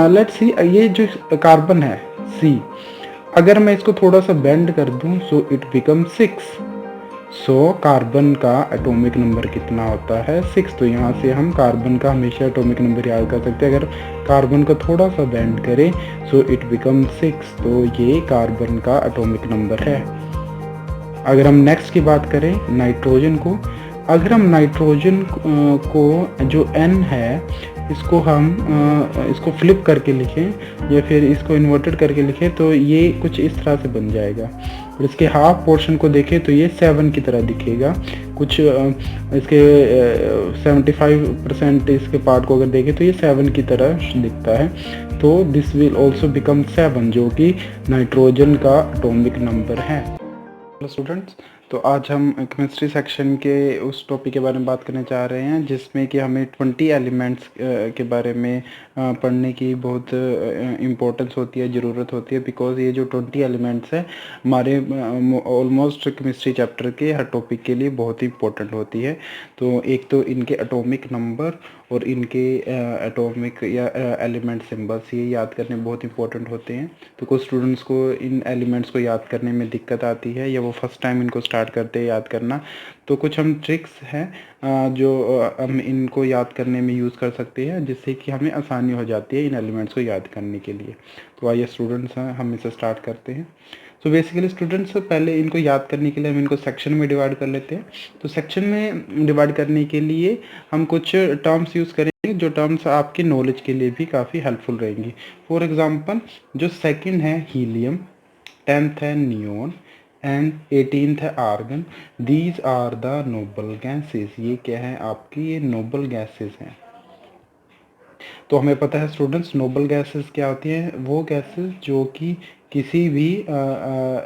Let's see, ये जो carbon है C, अगर मैं इसको थोड़ा सा बेंड कर दूं so it become 6। So carbon का एटॉमिक नंबर कितना होता है 6। तो यहाँ से हम कार्बन का हमेशा एटॉमिक नंबर याद कर सकते हैं। अगर कार्बन का थोड़ा सा बेंड करें सो इट बिकम 6, तो ये कार्बन का एटॉमिक नंबर है। अगर हम नेक्स्ट की बात करें नाइट्रोजन को, अगर हम नाइट्रोजन को जो N है इसको हम इसको फ्लिप करके लिखें या फिर इसको इन्वर्टेड करके लिखें तो ये कुछ इस तरह से बन जाएगा। और इसके हाफ पोर्शन को देखें तो ये 7 की तरह दिखेगा। कुछ इसके 75% इसके पार्ट को अगर देखें तो ये 7 की तरह दिखता है। तो दिस विल ऑल्सो बिकम 7, जो कि नाइट्रोजन का एटॉमिक नंबर है। हेलो स्टूडेंट्स, तो आज हम केमिस्ट्री सेक्शन के उस टॉपिक के बारे में बात करने जा रहे हैं जिसमें कि हमें 20 एलिमेंट्स के बारे में पढ़ने की बहुत इम्पोर्टेंस होती है, ज़रूरत होती है। बिकॉज ये जो 20 एलिमेंट्स है हमारे ऑलमोस्ट केमिस्ट्री चैप्टर के हर टॉपिक के लिए बहुत ही इम्पोर्टेंट होती है। तो एक तो इनके एटॉमिक नंबर और इनके एटॉमिक या एलिमेंट सिंबल्स ये याद करने बहुत इंपॉर्टेंट होते हैं। तो कुछ स्टूडेंट्स को इन एलिमेंट्स को याद करने में दिक्कत आती है या वो फर्स्ट टाइम इनको स्टार्ट करते हैं याद करना। तो कुछ हम ट्रिक्स हैं जो हम इनको याद करने में यूज़ कर सकते हैं जिससे कि हमें आसानी हो जाती है इन एलिमेंट्स को याद करने के लिए। तो आइए स्टूडेंट्स हम इसे स्टार्ट करते हैं। तो बेसिकली स्टूडेंट्स पहले इनको याद करने के लिए हम इनको सेक्शन में डिवाइड कर लेते हैं। तो सेक्शन में डिवाइड करने के लिए हम कुछ टर्म्स यूज़ करेंगे जो टर्म्स आपके नॉलेज के लिए भी काफ़ी हेल्पफुल रहेंगी। फॉर एग्जांपल जो सेकंड है हीलियम, 10th है नियोन एंड 18th है argon. These are the noble gases. ये क्या है आपकी, ये नोबल गैसेस हैं। तो हमें पता है स्टूडेंट्स नोबल गैसेस क्या होती हैं, वो गैसेस जो कि किसी भी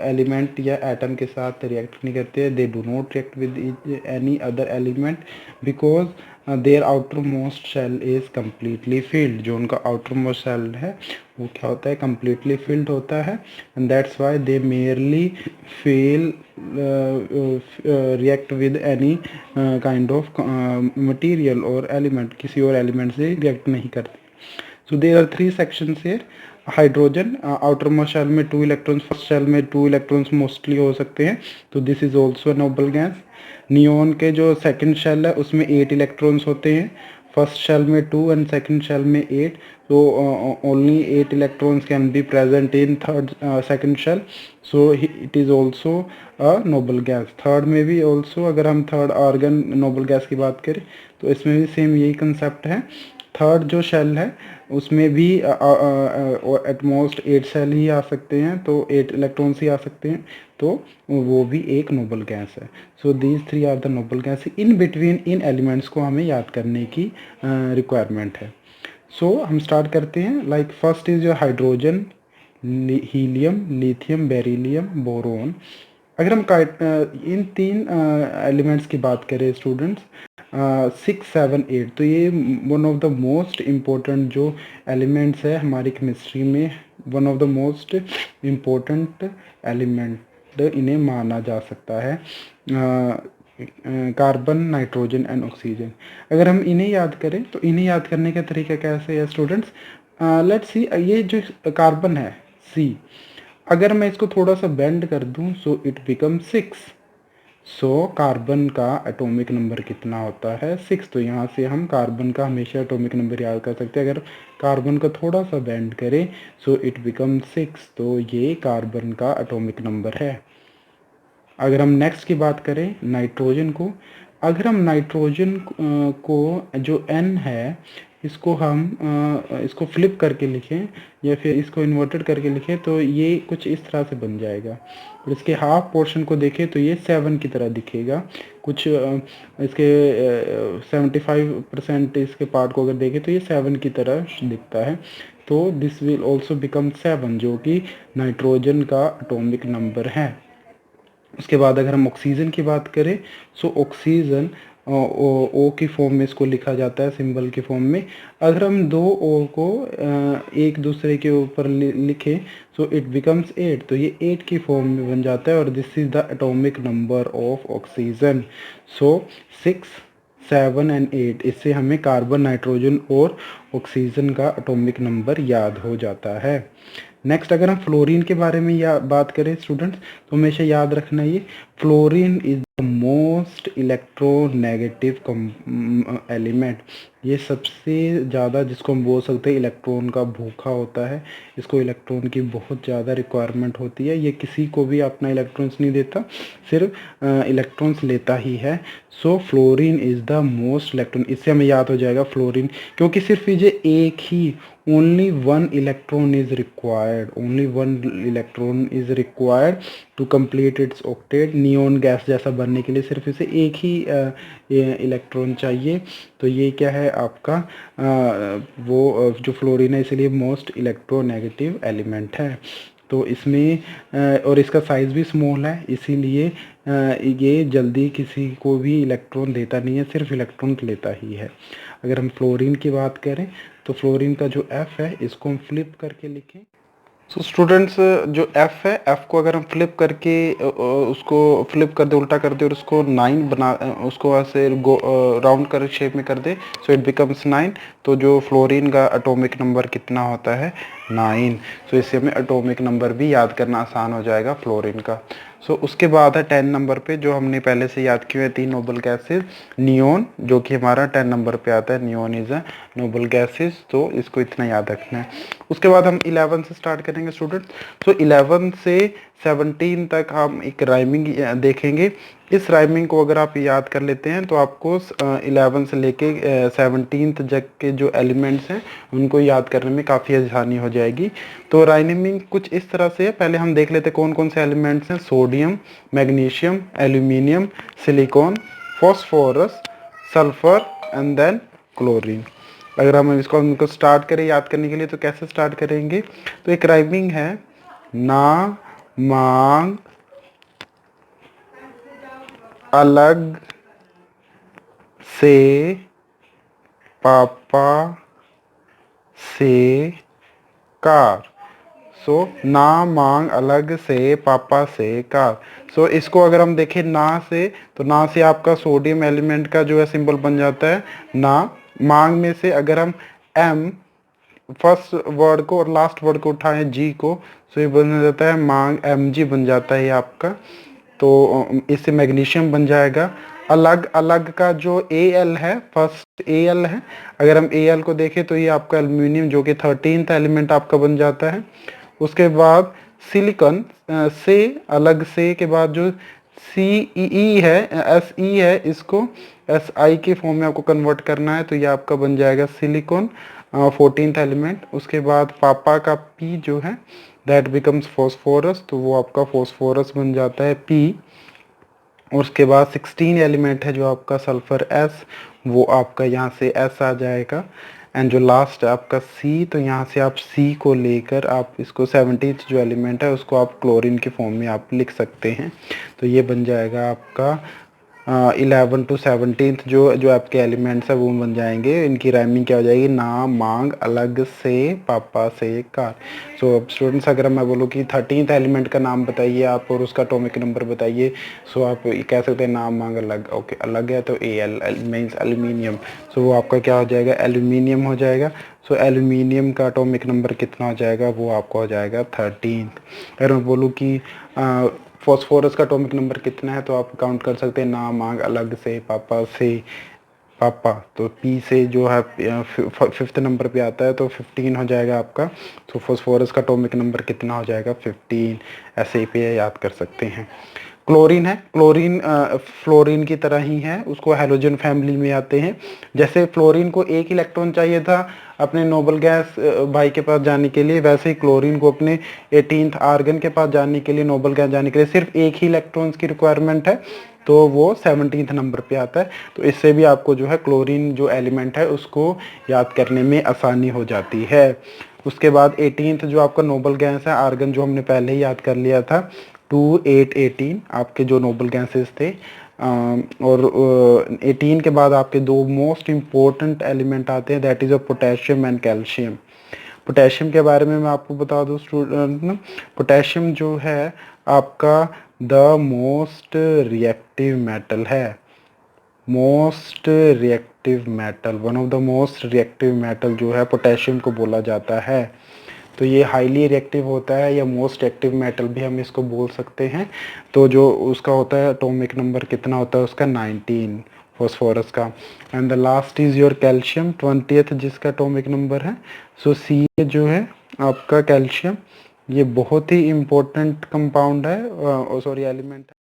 एलिमेंट या एटम के साथ रिएक्ट नहीं करते। They do not react with any other element because their outermost shell is completely filled. जो उनका आउटर मोस्ट शेल है वो क्या होता है, कम्प्लीटली फिल्ड होता है। And that's why they merely fail react with any kind of material और एलिमेंट, किसी और एलिमेंट से रिएक्ट नहीं करते। So there are 3 sections here. Hydrogen outermost shell में 2 इलेक्ट्रॉन्स, फर्स्ट शेल में 2 इलेक्ट्रॉन्स मोस्टली हो सकते हैं, तो this is also noble gas. Neon के जो सेकंड शेल है उसमें 8 इलेक्ट्रॉन्स होते हैं, फर्स्ट शेल में 2 एंड सेकंड शेल में 8। तो only 8 electrons can be present in third second shell, so it is also a noble gas. Third में भी ऑल्सो, अगर हम थर्ड आर्गन नोबल गैस की बात करें तो इसमें भी सेम यही कंसेप्ट है। थर्ड जो शेल है उसमें भी एट मोस्ट 8 सेल ही आ सकते हैं, तो 8 इलेक्ट्रॉन्स ही आ सकते हैं, तो वो भी एक नोबल गैस है। So these 3 are the noble gas. In between इन एलिमेंट्स को हमें याद करने की रिक्वायरमेंट है। सो हम स्टार्ट करते हैं। Like first is hydrogen, helium, lithium, beryllium, boron. अगर हम इन 3 एलिमेंट्स की बात करें स्टूडेंट्स 6, 7, 8, तो ये one of the most important जो एलिमेंट्स है हमारी केमिस्ट्री में, one of the most important element इन्हें माना जा सकता है। Carbon, nitrogen and oxygen. अगर हम इन्हें याद करें तो इन्हें याद करने का तरीका कैसे है स्टूडेंट्स, लेट्स सी, ये जो कार्बन है C, अगर मैं इसको थोड़ा सा बेंड कर दूं so it become 6। So carbon का एटॉमिक नंबर कितना होता है 6। तो यहाँ से हम कार्बन का हमेशा एटॉमिक नंबर याद कर सकते हैं। अगर कार्बन का थोड़ा सा बेंड करें सो इट बिकम 6, तो ये कार्बन का एटॉमिक नंबर है। अगर हम नेक्स्ट की बात करें नाइट्रोजन को, अगर हम नाइट्रोजन को जो N है इसको हम इसको फ्लिप करके लिखें या फिर इसको इन्वर्टेड करके लिखें तो ये कुछ इस तरह से बन जाएगा। और इसके हाफ पोर्शन को देखें तो ये 7 की तरह दिखेगा। कुछ इसके 75% इसके पार्ट को अगर देखें तो ये 7 की तरह दिखता है। तो दिस विल ऑल्सो बिकम 7, जो कि नाइट्रोजन का एटॉमिक नंबर है। उसके बाद अगर हम ऑक्सीजन की बात करें सो ऑक्सीजन ओ की फॉर्म में इसको लिखा जाता है, सिंबल की फॉर्म में। अगर हम 2 O को एक दूसरे के ऊपर लिखें सो इट बिकम्स 8, तो ये 8 की फॉर्म में बन जाता है और this is the atomic number of oxygen. So 6, 7 and 8, इससे हमें कार्बन, नाइट्रोजन और ऑक्सीजन का एटॉमिक नंबर याद हो जाता है। नेक्स्ट अगर हम फ्लोरीन के बारे में बात करें स्टूडेंट्स, तो हमेशा याद रखना ये fluorine is the most electronegative element. ये सबसे ज़्यादा जिसको हम बोल सकते हैं इलेक्ट्रॉन का भूखा होता है। इसको इलेक्ट्रॉन की बहुत ज़्यादा रिक्वायरमेंट होती है। ये किसी को भी अपना इलेक्ट्रॉन्स नहीं देता, सिर्फ इलेक्ट्रॉन्स लेता ही है। So fluorine is the most electron, इससे हमें याद हो जाएगा फ्लोरीन, क्योंकि सिर्फ ये एक ही only one electron is required, only one electron is required to complete its octet। Neon gas जैसा बनने के लिए सिर्फ इसे एक ही इलेक्ट्रॉन चाहिए। तो ये क्या है आपका वो जो फ्लोरीन है, इसलिए मोस्ट इलेक्ट्रोनेगेटिव एलिमेंट है। तो इसमें और इसका साइज़ भी स्मॉल है, इसीलिए ये जल्दी किसी को भी इलेक्ट्रॉन देता नहीं है, सिर्फ इलेक्ट्रॉन लेता ही है। अगर हम फ्लोरीन की बात करें तो फ्लोरीन का जो F है इसको हम फ्लिप करके लिखें। सो स्टूडेंट्स जो F है, F को अगर हम फ्लिप करके उसको फ्लिप कर दे, उल्टा कर दे और उसको 9 बना, उसको ऐसे राउंड कर शेप में कर दे, सो इट बिकम्स 9। तो जो फ्लोरीन का एटॉमिक नंबर कितना होता है 9। सो इससे हमें एटॉमिक नंबर भी याद करना आसान हो जाएगा फ्लोरीन का। सो उसके बाद है 10 नंबर पे जो हमने पहले से याद किए हैं 3 नोबल गैसेस। नियोन जो कि हमारा 10 नंबर पे आता है, neon is a noble gases, तो इसको इतना याद रखना है। उसके बाद हम 11 से स्टार्ट करेंगे स्टूडेंट। सो 11 से 17 तक हम एक राइमिंग देखेंगे। इस राइमिंग को अगर आप याद कर लेते हैं तो आपको 11 से लेके 17 तक के जो एलिमेंट्स हैं उनको याद करने में काफ़ी आसानी हो जाएगी। तो राइमिंग कुछ इस तरह से है, पहले हम देख लेते हैं कौन कौन से एलिमेंट्स हैं। Sodium, magnesium, aluminium, silicon, phosphorus, sulphur and then chlorine. अगर हम इसको उनको स्टार्ट करें याद करने के लिए तो कैसे स्टार्ट करेंगे, तो एक राइमिंग है ना मांग अलग से पापा से कार। सो ना मांग अलग से पापा से कार। सो इसको अगर हम देखें ना से, तो ना से आपका सोडियम एलिमेंट का जो है सिंबल बन जाता है ना। मांग में से अगर हम एम फर्स्ट वर्ड को और लास्ट वर्ड को उठाएं जी को, सो ये बन जाता है मांग, एम जी बन जाता है ये आपका। तो इससे मैग्नीशियम बन जाएगा। अलग अलग का जो ए एल है, फर्स्ट ए एल है, अगर हम ए एल को देखें तो ये आपका एल्यूमिनियम जो कि 13th एलिमेंट आपका बन जाता है। उसके बाद सिलिकॉन से, अलग से के बाद जो सी ई है, एस ई है, इसको एस आई के फॉर्म में आपको कन्वर्ट करना है, तो ये आपका बन जाएगा सिलिकॉन 14th एलिमेंट। उसके बाद पापा का पी जो है दैट बिकम्स फॉस्फोरस, तो वो आपका फॉस्फोरस बन जाता है पी। और उसके बाद 16 एलिमेंट है जो आपका सल्फर एस, वो आपका यहाँ से एस आ जाएगा। एंड जो लास्ट है आपका सी, तो यहाँ से आप सी को लेकर आप इसको 17th जो एलिमेंट है उसको आप क्लोरीन के फॉर्म में आप लिख सकते हैं। तो ये बन जाएगा आपका 11 to 17 जो आपके एलिमेंट्स है वो बन जाएंगे। इनकी राइमिंग क्या हो जाएगी, ना मांग अलग से पापा से कार। सो अब स्टूडेंट्स अगर मैं बोलूँ कि 13th एलिमेंट का नाम बताइए आप और उसका एटॉमिक नंबर बताइए, सो आप कह सकते हैं ना मांग अलग। ओके, अलग है तो ए एल मीन्स एल्यूमिनियम, सो वो आपका क्या हो जाएगा, एल्यूमिनियम हो जाएगा। सो एल्यूमिनियम का एटॉमिक नंबर कितना हो जाएगा, वो आपका हो जाएगा 13th। अगर मैं बोलूँ कि फॉस्फोरस का एटॉमिक नंबर कितना है, तो आप काउंट कर सकते हैं ना मांग अलग से पापा से पापा, तो पी से जो है 5th नंबर पे आता है तो 15 हो जाएगा आपका। तो फॉस्फोरस का एटॉमिक नंबर कितना हो जाएगा 15, ऐसे पे याद कर सकते हैं। क्लोरीन है, क्लोरीन फ्लोरीन की तरह ही है, उसको हैलोजन फैमिली में आते हैं। जैसे फ्लोरीन को एक इलेक्ट्रॉन चाहिए था अपने नोबल गैस भाई के पास जाने के लिए, वैसे ही क्लोरीन को अपने 18th आर्गन के पास जाने के लिए, नोबल गैस जाने के लिए सिर्फ एक ही इलेक्ट्रॉन्स की रिक्वायरमेंट है, तो वो 17th नंबर पे आता है। तो इससे भी आपको जो है क्लोरीन जो एलिमेंट है उसको याद करने में आसानी हो जाती है। उसके बाद 18th जो आपका नोबल गैस है आर्गन, जो हमने पहले ही याद कर लिया था, 2 8 18 आपके जो नोबल गैसेस थे। और 18 के बाद आपके दो मोस्ट इम्पोर्टेंट एलिमेंट आते हैं, that is a potassium and calcium. Potassium के बारे में मैं आपको बता दूं स्टूडेंट, पोटेशियम जो है आपका द मोस्ट रिएक्टिव मेटल है, most reactive metal, one of the most reactive metal जो है पोटेशियम को बोला जाता है। तो ये हाईली रिएक्टिव होता है या मोस्ट एक्टिव मेटल भी हम इसको बोल सकते हैं। तो जो उसका होता है एटॉमिक नंबर कितना होता है उसका 19 फॉस्फोरस का। And the last is your calcium 20th जिसका एटॉमिक नंबर है। सो सी जो है आपका कैल्शियम, ये बहुत ही इम्पोर्टेंट कंपाउंड है, सॉरी एलिमेंट है।